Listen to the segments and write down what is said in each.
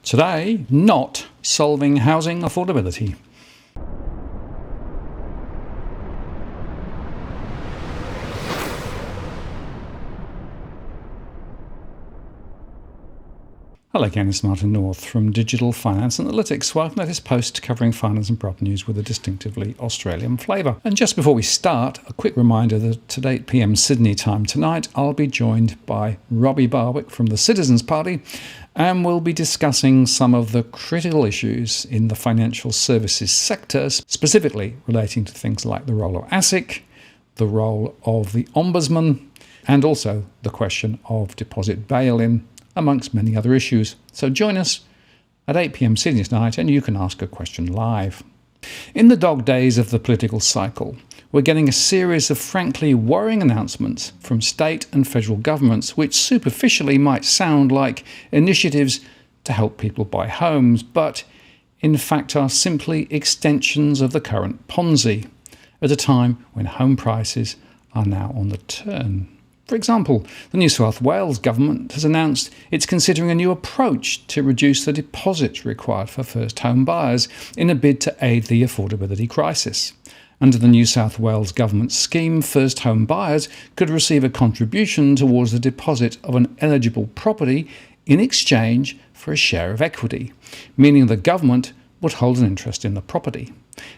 Today, not solving housing affordability. Hello again, it's Martin North from Digital Finance Analytics. Welcome to this post covering finance and prop news with a distinctively Australian flavour. And just before we start, a quick reminder that at 8 p.m. Sydney time tonight, I'll be joined by Robbie Barwick from the Citizens Party, and we'll be discussing some of the critical issues in the financial services sector, specifically relating to things like the role of ASIC, the role of the Ombudsman, and also the question of deposit bail-in, amongst many other issues. So join us at 8 p.m. Sydney tonight and you can ask a question live. In the dog days of the political cycle, we're getting a series of frankly worrying announcements from state and federal governments which superficially might sound like initiatives to help people buy homes, but in fact are simply extensions of the current Ponzi at a time when home prices are now on the turn. For example, the New South Wales government has announced it's considering a new approach to reduce the deposit required for first home buyers in a bid to aid the affordability crisis. Under the New South Wales government scheme, first home buyers could receive a contribution towards the deposit of an eligible property in exchange for a share of equity, meaning the government would hold an interest in the property.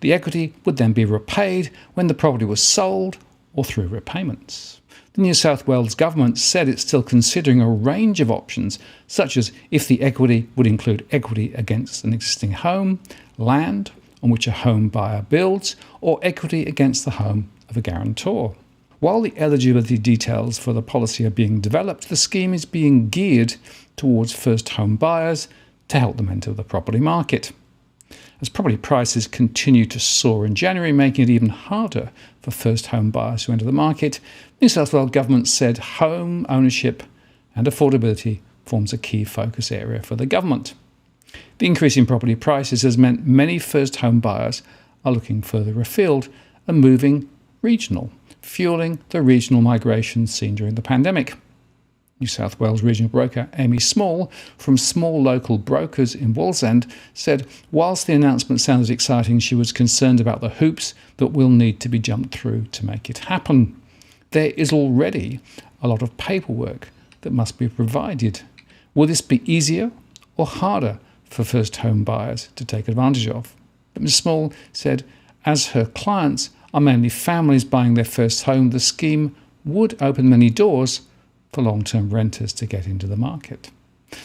The equity would then be repaid when the property was sold or through repayments. The New South Wales government said it's still considering a range of options, such as if the equity would include equity against an existing home, land on which a home buyer builds, or equity against the home of a guarantor. While the eligibility details for the policy are being developed, the scheme is being geared towards first home buyers to help them enter the property market. As property prices continue to soar in January, making it even harder for first home buyers to enter the market, New South Wales government said home ownership and affordability forms a key focus area for the government. The increase in property prices has meant many first home buyers are looking further afield and moving regional, fueling the regional migration seen during the pandemic. New South Wales regional broker Amy Small from Small Local Brokers in Wallsend said whilst the announcement sounded exciting, she was concerned about the hoops that will need to be jumped through to make it happen. There is already a lot of paperwork that must be provided. Will this be easier or harder for first home buyers to take advantage of? But Ms Small said as her clients are mainly families buying their first home, the scheme would open many doors for long-term renters to get into the market.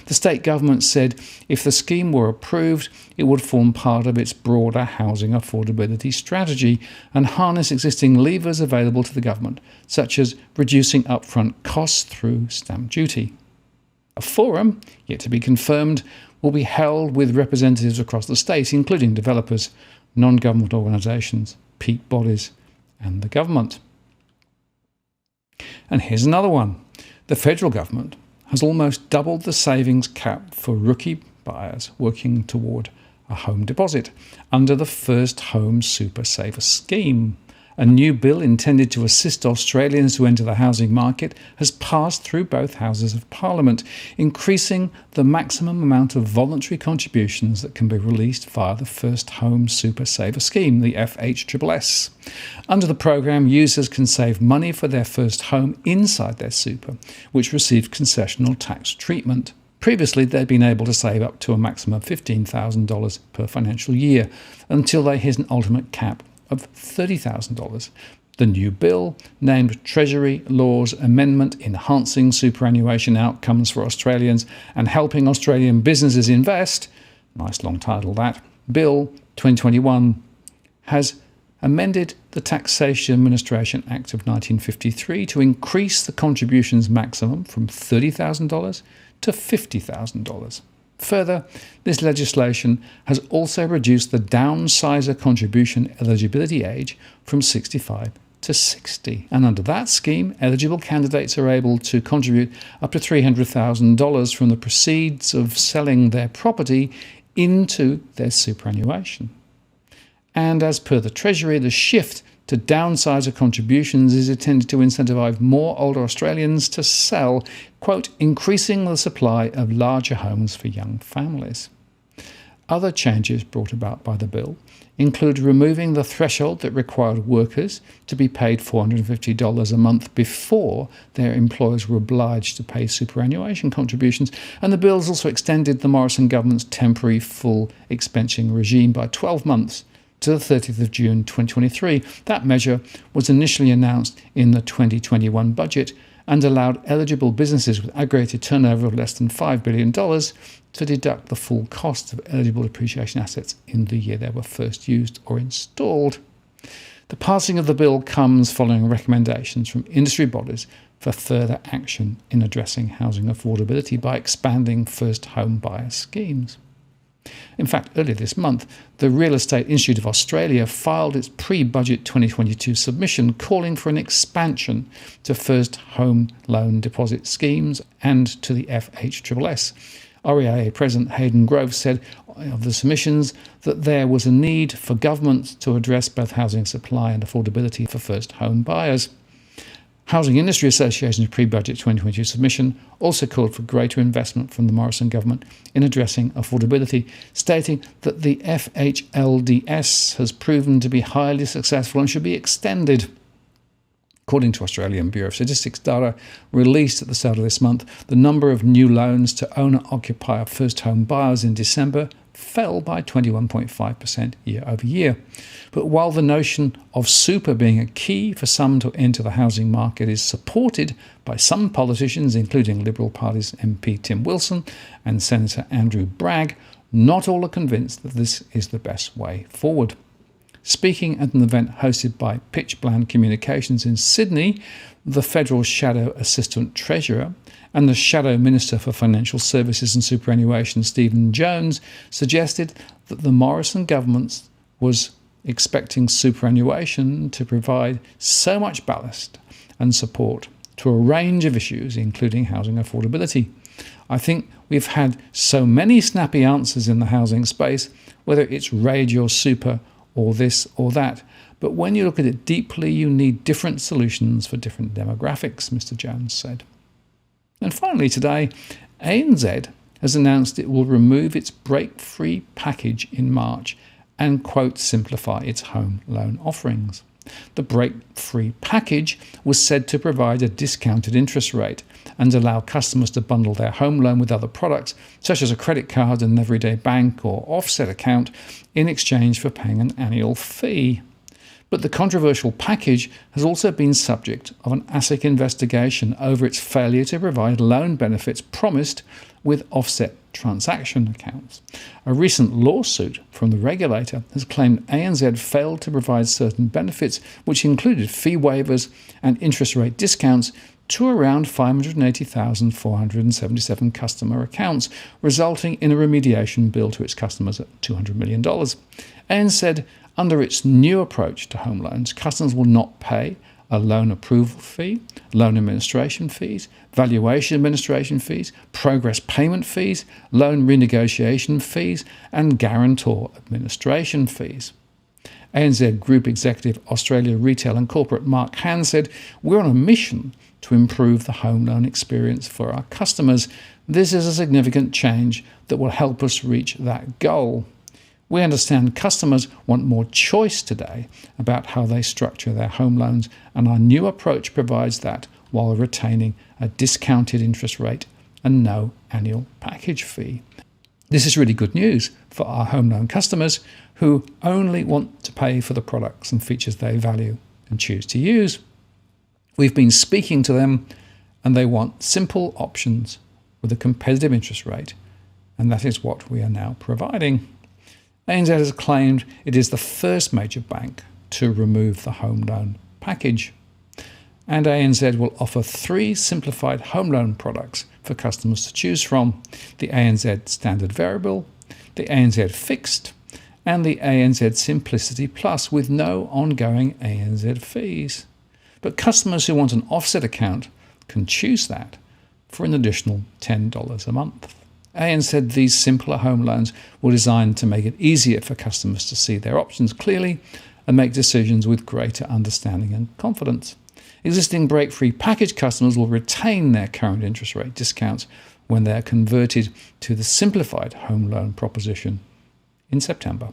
The state government said if the scheme were approved, it would form part of its broader housing affordability strategy and harness existing levers available to the government, such as reducing upfront costs through stamp duty. A forum, yet to be confirmed, will be held with representatives across the state, including developers, non-government organisations, peak bodies and the government. And here's another one. The federal government has almost doubled the savings cap for rookie buyers working toward a home deposit under the First Home Super Saver scheme. A new bill intended to assist Australians to enter the housing market has passed through both houses of Parliament, increasing the maximum amount of voluntary contributions that can be released via the First Home Super Saver scheme, the FHSS. Under the program, users can save money for their first home inside their super, which receives concessional tax treatment. Previously, they'd been able to save up to a maximum of $15,000 per financial year until they hit an ultimate cap of $30,000. The new bill, named Treasury Laws Amendment Enhancing Superannuation Outcomes for Australians and Helping Australian Businesses Invest, nice long title that, Bill 2021, has amended the Taxation Administration Act of 1953 to increase the contributions maximum from $30,000 to $50,000. Further, this legislation has also reduced the downsizer contribution eligibility age from 65 to 60. And under that scheme, eligible candidates are able to contribute up to $300,000 from the proceeds of selling their property into their superannuation. And as per the Treasury, the shift to downsizer contributions is intended to incentivise more older Australians to sell, quote, increasing the supply of larger homes for young families. Other changes brought about by the bill include removing the threshold that required workers to be paid $450 a month before their employers were obliged to pay superannuation contributions, and the bill's also extended the Morrison government's temporary full expensing regime by 12 months to the 30th of June 2023. That measure was initially announced in the 2021 budget and allowed eligible businesses with aggregated turnover of less than $5 billion to deduct the full cost of eligible depreciation assets in the year they were first used or installed. The passing of the bill comes following recommendations from industry bodies for further action in addressing housing affordability by expanding first home buyer schemes. In fact, earlier this month, the Real Estate Institute of Australia filed its pre-budget 2022 submission calling for an expansion to first home loan deposit schemes and to the FHSS. REIA President Hayden Grove said of the submissions that there was a need for government to address both housing supply and affordability for first home buyers. Housing Industry Association's pre-budget 2022 submission also called for greater investment from the Morrison government in addressing affordability, stating that the FHLDS has proven to be highly successful and should be extended. According to Australian Bureau of Statistics data released at the start of this month, the number of new loans to owner-occupier first home buyers in December fell by 21.5% year over year. But while the notion of super being a key for some to enter the housing market is supported by some politicians, including Liberal Party's MP Tim Wilson and Senator Andrew Bragg, not all are convinced that this is the best way forward. Speaking at an event hosted by Pitch Bland Communications in Sydney, the Federal Shadow Assistant Treasurer and the Shadow Minister for Financial Services and Superannuation, Stephen Jones, suggested that the Morrison government was expecting superannuation to provide so much ballast and support to a range of issues, including housing affordability. I think we've had so many snappy answers in the housing space, whether it's raid your super or this or that. But when you look at it deeply, you need different solutions for different demographics, Mr. Jones said. And finally today, ANZ has announced it will remove its break-free package in March and, quote, simplify its home loan offerings. The break-free package was said to provide a discounted interest rate and allow customers to bundle their home loan with other products, such as a credit card, an everyday bank or offset account, in exchange for paying an annual fee. But the controversial package has also been subject of an ASIC investigation over its failure to provide loan benefits promised with offset transaction accounts. A recent lawsuit from the regulator has claimed ANZ failed to provide certain benefits, which included fee waivers and interest rate discounts to around 580,477 customer accounts, resulting in a remediation bill to its customers at $200 million. ANZ said under its new approach to home loans, customers will not pay a loan approval fee, loan administration fees, valuation administration fees, progress payment fees, loan renegotiation fees, and guarantor administration fees. ANZ Group Executive Australia Retail and Corporate Mark Han said, "We're on a mission to improve the home loan experience for our customers. This is a significant change that will help us reach that goal. We understand customers want more choice today about how they structure their home loans, and our new approach provides that while retaining a discounted interest rate and no annual package fee." This is really good news for our home loan customers who only want to pay for the products and features they value and choose to use. We've been speaking to them and they want simple options with a competitive interest rate, and that is what we are now providing. ANZ has claimed it is the first major bank to remove the home loan package. And ANZ will offer 3 simplified home loan products for customers to choose from: the ANZ Standard Variable, the ANZ Fixed, and the ANZ Simplicity Plus, with no ongoing ANZ fees. But customers who want an offset account can choose that for an additional $10 a month. ANZ said these simpler home loans were designed to make it easier for customers to see their options clearly and make decisions with greater understanding and confidence. Existing break-free package customers will retain their current interest rate discounts when they are converted to the simplified home loan proposition in September.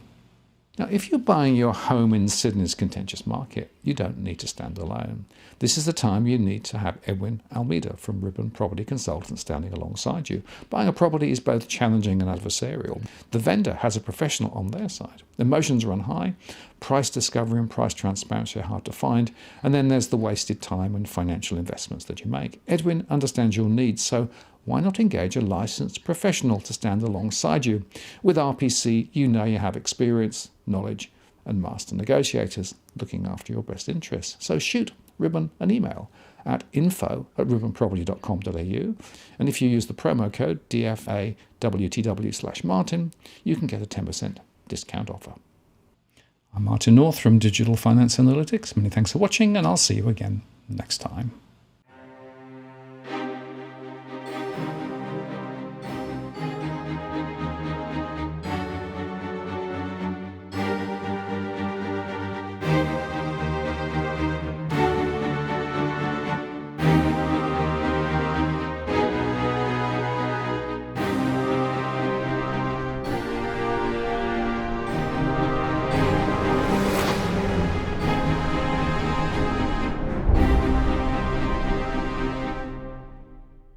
Now, if you're buying your home in Sydney's contentious market, you don't need to stand alone. This is the time you need to have Edwin Almeida from Ribbon Property Consultants standing alongside you. Buying a property is both challenging and adversarial. The vendor has a professional on their side. Emotions run high, price discovery and price transparency are hard to find, and then there's the wasted time and financial investments that you make. Edwin understands your needs, so why not engage a licensed professional to stand alongside you? With RPC, you know you have experience, knowledge, and master negotiators looking after your best interests. So shoot Ribbon an email at info@ribbonproperty.com.au, and if you use the promo code DFAWTW/Martin, you can get a 10% discount offer. I'm Martin North from Digital Finance Analytics. Many thanks for watching, and I'll see you again next time.